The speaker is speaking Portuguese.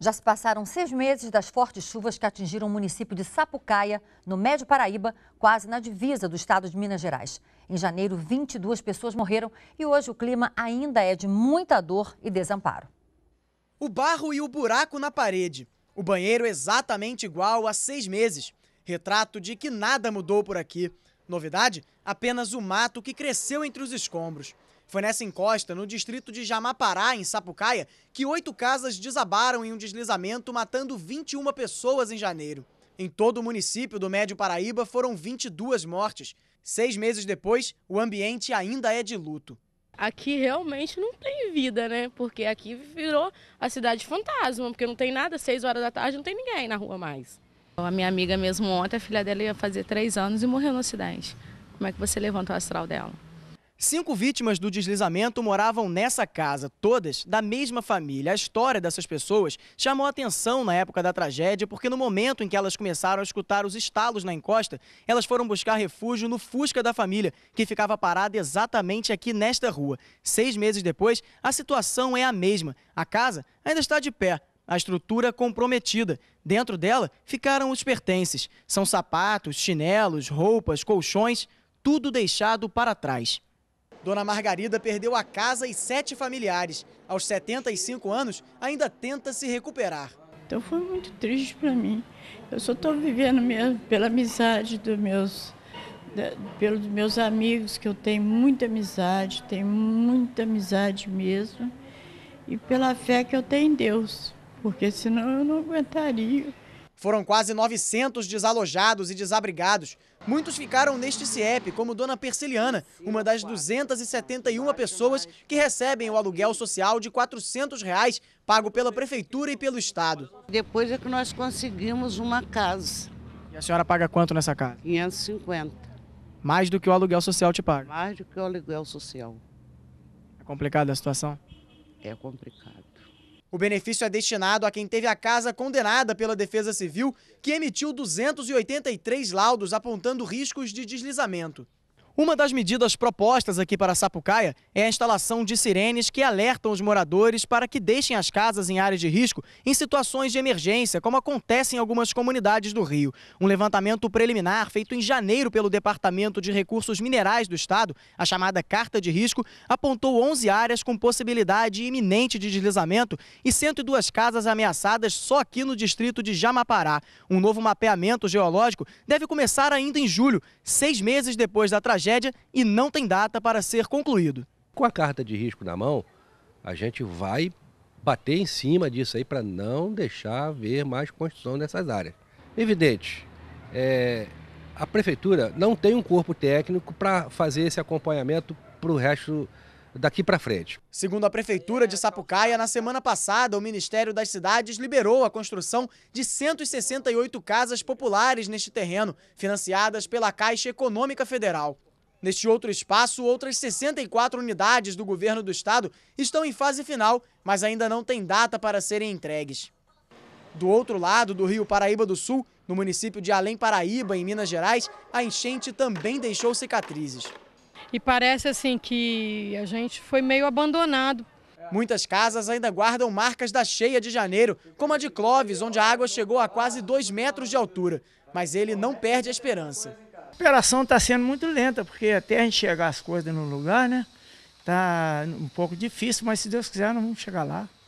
Já se passaram 6 meses das fortes chuvas que atingiram o município de Sapucaia, no Médio Paraíba, quase na divisa do estado de Minas Gerais. Em janeiro, 22 pessoas morreram e hoje o clima ainda é de muita dor e desamparo. O barro e o buraco na parede. O banheiro exatamente igual há 6 meses. Retrato de que nada mudou por aqui. Novidade? Apenas o mato que cresceu entre os escombros. Foi nessa encosta, no distrito de Jamapará, em Sapucaia, que 8 casas desabaram em um deslizamento, matando 21 pessoas em janeiro. Em todo o município do Médio Paraíba foram 22 mortes. 6 meses depois, o ambiente ainda é de luto. Aqui realmente não tem vida, né? Porque aqui virou a cidade fantasma, porque não tem nada, 6 horas da tarde não tem ninguém na rua mais. A minha amiga mesmo ontem, a filha dela ia fazer 3 anos e morreu no acidente. Como é que você levanta o astral dela? 5 vítimas do deslizamento moravam nessa casa, todas da mesma família. A história dessas pessoas chamou a atenção na época da tragédia, porque no momento em que elas começaram a escutar os estalos na encosta, elas foram buscar refúgio no Fusca da família, que ficava parado exatamente aqui nesta rua. 6 meses depois, a situação é a mesma. A casa ainda está de pé, a estrutura comprometida. Dentro dela ficaram os pertences. São sapatos, chinelos, roupas, colchões, tudo deixado para trás. Dona Margarida perdeu a casa e 7 familiares. Aos 75 anos, ainda tenta se recuperar. Então foi muito triste para mim. Eu só estou vivendo mesmo pela amizade pelos meus amigos, que eu tenho muita amizade mesmo. E pela fé que eu tenho em Deus, porque senão eu não aguentaria. Foram quase 900 desalojados e desabrigados. Muitos ficaram neste CIEP, como Dona Persiliana, uma das 271 pessoas que recebem o aluguel social de R$ 400 pago pela Prefeitura e pelo Estado. Depois é que nós conseguimos uma casa. E a senhora paga quanto nessa casa? 550. Mais do que o aluguel social te paga? Mais do que o aluguel social. É complicada a situação? É complicado. O benefício é destinado a quem teve a casa condenada pela Defesa Civil, que emitiu 283 laudos apontando riscos de deslizamento. Uma das medidas propostas aqui para Sapucaia é a instalação de sirenes que alertam os moradores para que deixem as casas em áreas de risco em situações de emergência, como acontece em algumas comunidades do Rio. Um levantamento preliminar feito em janeiro pelo Departamento de Recursos Minerais do Estado, a chamada Carta de Risco, apontou 11 áreas com possibilidade iminente de deslizamento e 102 casas ameaçadas só aqui no distrito de Jamapará. Um novo mapeamento geológico deve começar ainda em julho, 6 meses depois da tragédia, e não tem data para ser concluído. Com a carta de risco na mão, a gente vai bater em cima disso aí para não deixar haver mais construção nessas áreas. Evidente, a Prefeitura não tem um corpo técnico para fazer esse acompanhamento para o resto daqui para frente. Segundo a Prefeitura de Sapucaia, na semana passada, o Ministério das Cidades liberou a construção de 168 casas populares neste terreno, financiadas pela Caixa Econômica Federal. Neste outro espaço, outras 64 unidades do governo do estado estão em fase final, mas ainda não tem data para serem entregues. Do outro lado do Rio Paraíba do Sul, no município de Além Paraíba, em Minas Gerais, a enchente também deixou cicatrizes. E parece assim que a gente foi meio abandonado. Muitas casas ainda guardam marcas da cheia de janeiro, como a de Clóvis, onde a água chegou a quase 2 metros de altura. Mas ele não perde a esperança. A operação está sendo muito lenta, porque até a gente chegar as coisas no lugar, né? Tá um pouco difícil, mas se Deus quiser nós vamos chegar lá.